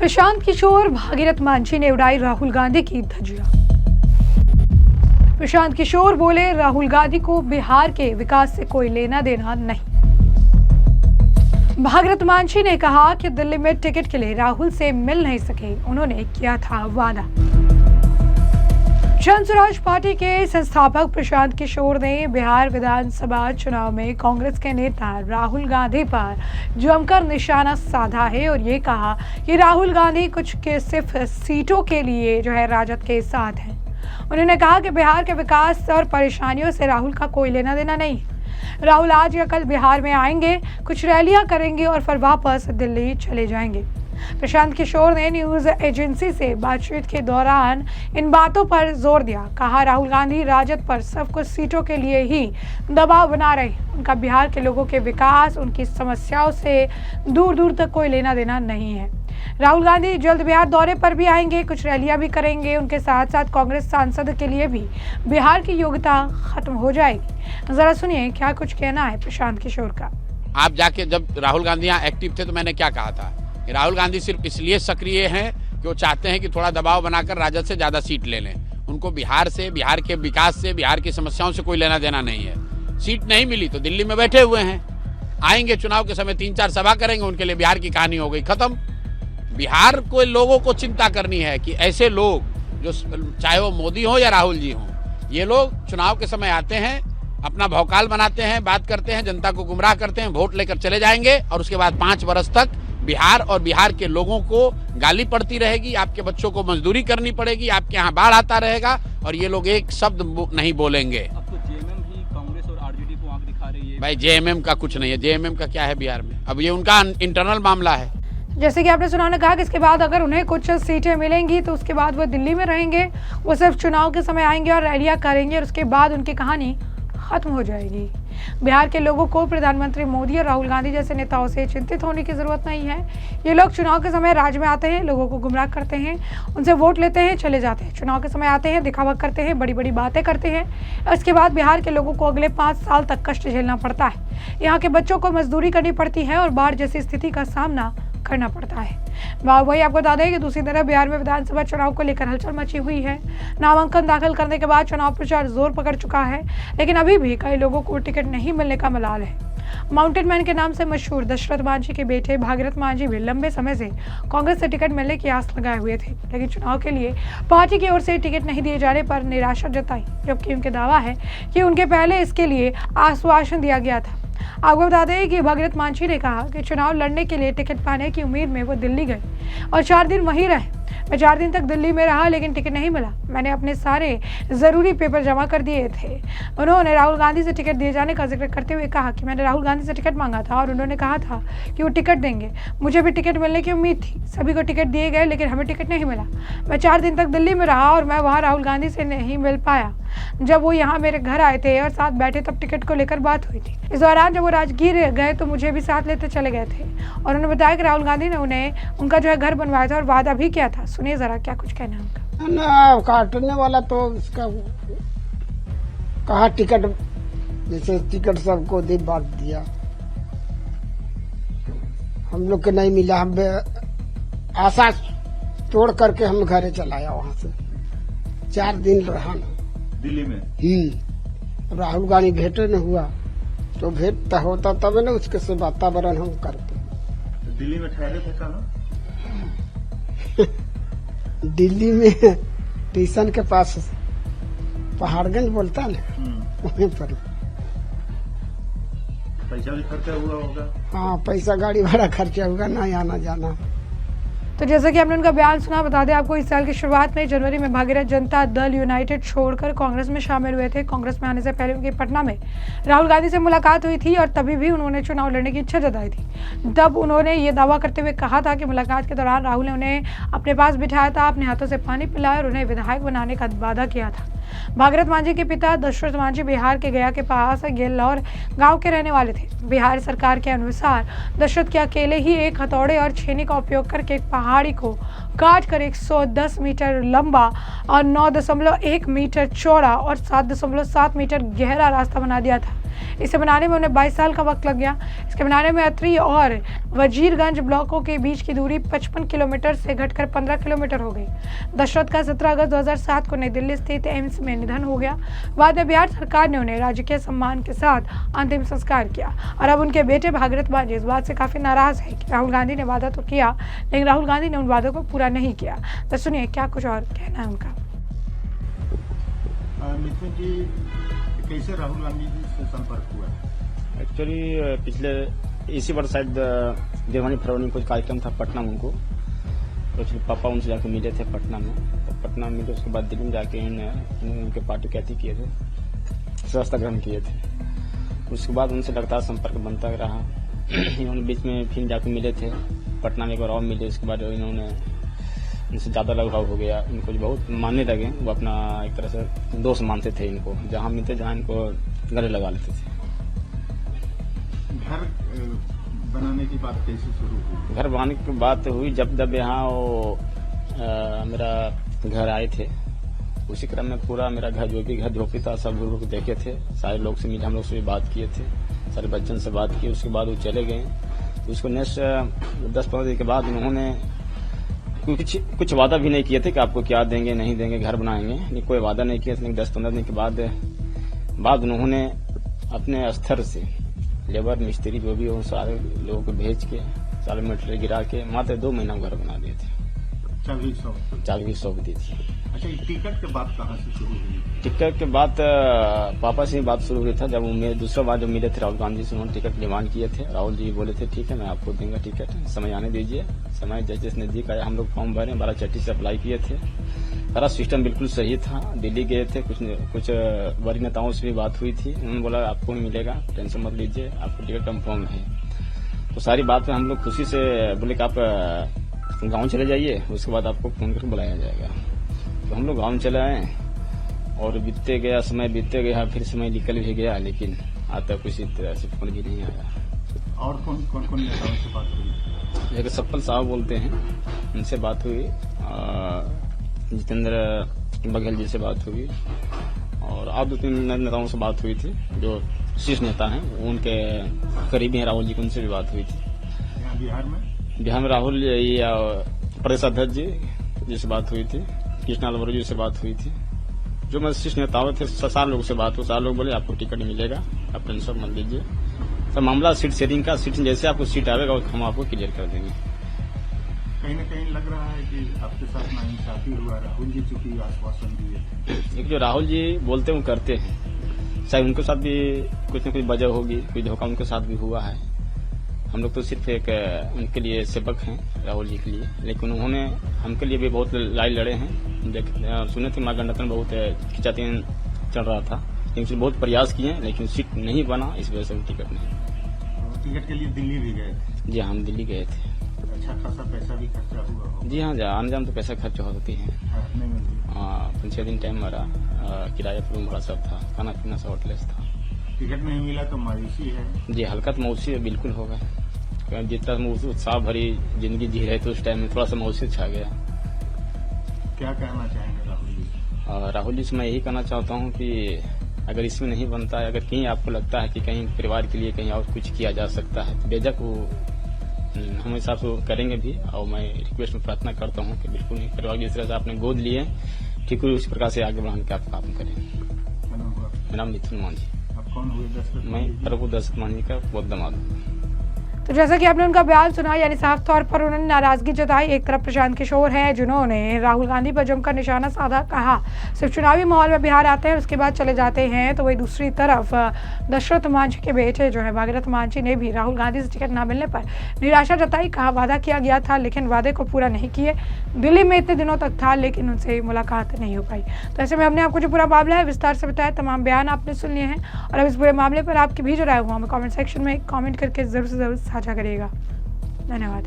प्रशांत किशोर, भागीरथ मांझी ने उड़ाई राहुल गांधी की धज्जियां। प्रशांत किशोर बोले, राहुल गांधी को बिहार के विकास से कोई लेना देना नहीं। भागीरथ मांझी ने कहा कि दिल्ली में टिकट के लिए राहुल से मिल नहीं सके, उन्होंने किया था वादा। जन स्वराज पार्टी के संस्थापक प्रशांत किशोर ने बिहार विधानसभा चुनाव में कांग्रेस के नेता राहुल गांधी पर जमकर निशाना साधा है और ये कहा कि राहुल गांधी कुछ के सिर्फ सीटों के लिए राजद के साथ हैं। उन्होंने कहा कि बिहार के विकास और परेशानियों से राहुल का कोई लेना देना नहीं है। राहुल आज या कल बिहार में आएंगे, कुछ रैलियां करेंगे और फिर वापस दिल्ली चले जाएंगे। प्रशांत किशोर ने न्यूज एजेंसी से बातचीत के दौरान इन बातों पर जोर दिया। कहा, राहुल गांधी राजद पर सब कुछ सीटों के लिए ही दबाव बना रहे हैं। उनका बिहार के लोगों के विकास, उनकी समस्याओं से दूर दूर तक कोई लेना देना नहीं है। राहुल गांधी जल्द बिहार दौरे पर भी आएंगे, कुछ रैलियां भी करेंगे। उनके साथ साथ कांग्रेस सांसद के लिए भी बिहार की योग्यता खत्म हो जाएगी। जरा सुनिए क्या कुछ कहना है प्रशांत किशोर का। आप जाके जब राहुल गांधी यहाँ एक्टिव थे तो मैंने क्या कहा था, राहुल गांधी सिर्फ इसलिए सक्रिय हैं कि वो चाहते हैं कि थोड़ा दबाव बनाकर राजद से ज्यादा सीट ले लें। उनको बिहार से, बिहार के विकास से, बिहार की समस्याओं से कोई लेना देना नहीं है। सीट नहीं मिली तो दिल्ली में बैठे हुए हैं, आएंगे चुनाव के समय 3-4 सभा करेंगे, उनके लिए बिहार की कहानी हो गई खत्म। बिहार को लोगों को चिंता करनी है कि ऐसे लोग जो चाहे वो मोदी हो या राहुल जी हो, ये लोग चुनाव के समय आते हैं, अपना भौकाल बनाते हैं, बात करते हैं, जनता को गुमराह करते हैं, वोट लेकर चले जाएंगे और उसके बाद 5 वर्ष तक बिहार और बिहार के लोगों को गाली पड़ती रहेगी, आपके बच्चों को मजदूरी करनी पड़ेगी, आपके यहाँ बाढ़ आता रहेगा और ये लोग एक शब्द नहीं बोलेंगे। अब तो जेएमएम ही कांग्रेस और आरजेडी को आंख दिखा रही है। भाई जेएमएम का कुछ नहीं है, जेएमएम का क्या है बिहार में, अब ये उनका इंटरनल मामला है। जैसे कि आपने सुना ने कहा कि इसके बाद अगर उन्हें कुछ सीटें मिलेंगी तो उसके बाद वो दिल्ली में रहेंगे, वो सिर्फ चुनाव के समय आएंगे और रैलियां करेंगे और उसके बाद उनकी कहानी खत्म हो जाएगी। बिहार के लोगों को प्रधानमंत्री मोदी और राहुल गांधी जैसे नेताओं से चिंतित होने की जरूरत नहीं है। ये लोग चुनाव के समय राज्य में आते हैं, लोगों को गुमराह करते हैं, उनसे वोट लेते हैं, चले जाते हैं। चुनाव के समय आते हैं, दिखावा करते हैं, बड़ी बड़ी बातें करते हैं। इसके बाद बिहार के लोगों को अगले 5 साल तक कष्ट झेलना पड़ता है। यहाँ के बच्चों को मजदूरी करनी पड़ती है और बाढ़ जैसी स्थिति का सामना करना पड़ता है। वही आपको बता दें कि दूसरी तरफ बिहार में विधानसभा चुनाव को लेकर हलचल मची हुई है। नामांकन दाखिल करने के बाद चुनाव प्रचार जोर पकड़ चुका है, लेकिन अभी भी कई लोगों को टिकट नहीं मिलने का मलाल है। माउंटेन मैन के नाम से मशहूर दशरथ मांझी के बेटे भागीरथ मांझी भी लंबे समय से कांग्रेस से टिकट मिलने की आस लगाए हुए थे, लेकिन चुनाव के लिए पार्टी की ओर से टिकट नहीं दिए जाने पर निराशा जताई, जबकि उनके दावा है कि उनके पहले इसके लिए आश्वासन दिया गया था। आपको बता दें कि भागीरथ मांझी ने कहा कि चुनाव लड़ने के लिए टिकट पाने की उम्मीद में वो दिल्ली गए और 4 दिन वहीं रहे। मैं 4 दिन तक दिल्ली में रहा, लेकिन टिकट नहीं मिला। मैंने अपने सारे जरूरी पेपर जमा कर दिए थे। उन्होंने राहुल गांधी से टिकट दिए जाने का जिक्र करते हुए कहा कि मैंने राहुल गांधी से टिकट मांगा था और उन्होंने कहा था कि वो टिकट देंगे। मुझे भी टिकट मिलने की उम्मीद थी, सभी को टिकट दिए गए, लेकिन हमें टिकट नहीं मिला। मैं 4 दिन तक दिल्ली में रहा और मैं वहाँ राहुल गांधी से नहीं मिल पाया। जब वो यहाँ मेरे घर आए थे और साथ बैठे तब टिकट को लेकर बात हुई थी। इस दौरान जब वो राजगीर गए तो मुझे भी साथ लेते चले गए थे और उन्होंने बताया कि राहुल गांधी ने उन्हें उनका घर बनवाया था और वादा भी किया था। सुनिए जरा क्या कुछ कहना है उनका। ना काटने वाला तो इसका कहा टिकट, जैसे टिकट सबको दे बांट दिया, हम लोग के नहीं मिला। हम आशा तोड़ करके हम घरे चलाया, वहाँ से 4 दिन रहा ना दिल्ली में। राहुल गांधी भेंटे न हुआ तो भेंट होता तब ना उसके से वातावरण हम करते। तो दिल्ली में ठहरे थे कहाँ? दिल्ली में स्टेशन के पास पहाड़गंज बोलता ना, वहीं पर। पैसा भी खर्चा हुआ होगा? हाँ, पैसा गाड़ी भाड़ा खर्चा होगा, ना आना जाना। तो जैसा कि आपने उनका बयान सुना, बता दें आपको इस साल की शुरुआत में जनवरी में भागीरथ जनता दल यूनाइटेड छोड़कर कांग्रेस में शामिल हुए थे। कांग्रेस में आने से पहले उनकी पटना में राहुल गांधी से मुलाकात हुई थी और तभी भी उन्होंने चुनाव लड़ने की इच्छा जताई थी। तब उन्होंने ये दावा करते हुए कहा था कि मुलाकात के दौरान राहुल ने उन्हें अपने पास बिठाया था, अपने हाथों से पानी पिलाया और उन्हें विधायक बनाने का वादा किया था। भागीरथ मांझी के पिता दशरथ मांझी बिहार के गया के पास गेल्लौर गांव के रहने वाले थे। बिहार सरकार के अनुसार दशरथ के अकेले ही एक हथौड़े और छेनी का उपयोग करके एक पहाड़ी को काट कर 110 मीटर लंबा और 9.1 मीटर चौड़ा और 7.7 मीटर गहरा रास्ता बना दिया था। इसे बनाने में उन्हें 22 साल का वक्त लग गया। इसके बनाने में अतरी और वजीरगंज ब्लॉकों के बीच की दूरी 55 किलोमीटर से घटकर 15 किलोमीटर हो गई। दशरथ का 17 अगस्त 2007 को नई दिल्ली स्थित एम्स में निधन हो गया। बाद में बिहार सरकार ने उन्हें राजकीय सम्मान के साथ अंतिम संस्कार किया और अब उनके बेटे भागीरथ मान इस बात से काफी नाराज है कि राहुल गांधी ने वादा तो किया, लेकिन राहुल गांधी ने उन वादों को पूरा नहीं किया। तो सुनिए क्या कुछ और कहना है उनका। नितिन जी, कैसे राहुल गांधी जी से संपर्क हुआ? एक्चुअली पिछले इसी वर्ष शायद जनवरी फरवरी में कुछ कार्यक्रम था पटना में उनको, तो एक्चुअली पापा उनसे जाके मिले थे पटना में। तो पटना में मिले, उसके बाद दिल्ली में जाके उनके पार्टी कहती किए थे, सदस्यता ग्रहण किए थे। उसके बाद उनसे लगातार संपर्क बनता रहा। इन्होंने बीच में फिर जाके मिले थे पटना में, एक बार और मिले। उसके बाद इन्होंने उनसे ज़्यादा लगाव हो गया, इनको बहुत मानने लगे। वो अपना एक तरह से दोस्त मानते थे इनको, जहाँ मिलते जहाँ इनको गले लगा लेते थे। घर बनाने की बात कैसे शुरू हुई? घर बनाने की बात हुई जब यहाँ वो मेरा घर आए थे, उसी क्रम में पूरा मेरा घर जो भी घर झोपड़ी था सब लोग देखे थे। सारे लोग से मिले, हम लोग से भी बात किए थे, सारे बच्चों से बात की। उसके बाद वो चले गए। उसको नेक्स्ट 10-15 दिन के बाद उन्होंने कुछ वादा भी नहीं किए थे कि आपको क्या देंगे नहीं देंगे, घर बनाएंगे, नहीं कोई वादा नहीं किया। 10-15 दिन के बाद उन्होंने अपने स्तर से लेबर मिस्त्री जो भी हो सारे लोगों को भेज के सारे मटेरियल गिरा के मात्र 2 महीना घर बना दिए थे। चाबी सौंप दी थी। अच्छा, टिकट के बाद कहाँ से शुरू हुई? टिकट के बाद पापा से ही बात शुरू हुई था। जब वो दूसरा बार जब मिले थे राहुल गांधी से, उन्होंने टिकट डिमांड किए थे। राहुल जी बोले थे ठीक है मैं आपको दूंगा टिकट, समय आने दीजिए। समय जैसे नजदीक आया, हम लोग फॉर्म भरे, 12 चिट्ठी से अप्लाई किए थे। सारा सिस्टम बिल्कुल सही था। दिल्ली गए थे, कुछ वरीय नेताओं से भी बात हुई थी। उन्होंने बोला आपको नहीं मिलेगा, टेंशन मत लीजिए, आपको टिकट कंफर्म है। तो सारी बात में हम लोग खुशी से बोले कि आप गांव चले जाइए, उसके बाद आपको फोन करके बुलाया जाएगा। तो हम लोग गांव चले आए और समय बीतते गया, फिर समय निकल भी गया, लेकिन आज तक किसी तरह से फोन भी नहीं आया। और कौन नेताओं से बात हुई? एक सप्पल साहब बोलते हैं, उनसे बात हुई। जितेंद्र बघेल जी से बात हुई और आप 2-3 नेताओं से बात हुई थी जो शीर्ष नेता हैं, उनके करीबी हैं राहुल जी, उनसे भी बात हुई थी। बिहार में राहुल प्रदेश अध्यक्ष जी से बात हुई थी, कृष्णा लाल जी से बात हुई थी। जो मैं शीर्ष नेताओं थे, 7 लोग से बात हुई। 7 लोग बोले आपको टिकट मिलेगा, आप टेंशन मत लीजिए। तो मामला सीट शेयरिंग का, सीट जैसे आपको सीट आएगा हम आपको क्लियर कर देंगे। कहीं न कहीं लग रहा है कि आपके साथ नाइंसाफी हुआ। राहुल जी चूंकि आश्वासन दिए, एक जो राहुल जी बोलते वो करते हैं, चाहे उनके साथ भी कुछ न कुछ वजह होगी, कोई धोखा उनके साथ भी हुआ है। हम लोग तो सिर्फ एक उनके लिए सेवक हैं राहुल जी के लिए, लेकिन उन्होंने हमके लिए भी बहुत लड़ाई लड़े हैं। सुने थे महागठबंधन बहुत खिंचातान चल रहा था, लेकिन बहुत प्रयास किए, लेकिन सीट नहीं बना, इस वजह से टिकट नहीं। टिकट के लिए दिल्ली भी गए थे? जी हम दिल्ली गए थे। अच्छा खासा पैसा भी खर्चा हुआ? जी हाँ, आने जाने तो पैसा खर्च होती है। 5-6 दिन टाइम मारा, किराया रूम भाड़ा सब था, खाना पीना सब होटलेस था। टिकट नहीं मिला तो मायूसी है? जी हल्का तो मायूसी बिल्कुल होगा। जितना उत्साह भरी जिंदगी जी रहे थे उस टाइम में थोड़ा सा मायूसी छा गया। क्या कहना चाहेंगे राहुल जी? राहुल जी से मैं यही कहना चाहता हूँ कि अगर इसमें नहीं बनता है, अगर कहीं आपको लगता है कि कहीं परिवार के लिए कहीं और कुछ किया जा सकता है, तो बेझक वो हम हिसाब से करेंगे भी। और मैं रिक्वेस्ट में प्रार्थना करता हूँ कि बिल्कुल परिवार जिस तरह से आपने गोद लिए, ठीक है उसी प्रकार से आगे बढ़ाने का आप काम करें। मेरा नाम नितिन मान जी। आप कौन हुए? मैं प्रभु दशरथ मान जी का बहुत दामाद हूँ। तो जैसा कि आपने उनका बयान सुना, यानी साफ तौर पर उन्होंने नाराजगी जताई। एक तरफ प्रशांत किशोर हैं जिन्होंने राहुल गांधी पर जमकर निशाना साधा, कहा सिर्फ चुनावी माहौल में बिहार आते हैं उसके बाद चले जाते हैं। तो वही दूसरी तरफ दशरथ मांझी के बेटे जो है भागीरथ मांझी ने भी राहुल गांधी से टिकट न मिलने पर निराशा जताई। कहा वादा किया गया था लेकिन वादे को पूरा नहीं किए। दिल्ली में इतने दिनों तक था लेकिन उनसे मुलाकात नहीं हो पाई। तो ऐसे में हमने आपको जो पूरा मामला है विस्तार से बताया, तमाम बयान आपने सुन लिए हैं और अब इस पूरे मामले पर आपकी भी जो राय हुआ हमें कॉमेंट सेक्शन में कॉमेंट करके जरूर से जरूर साझा करिएगा। धन्यवाद।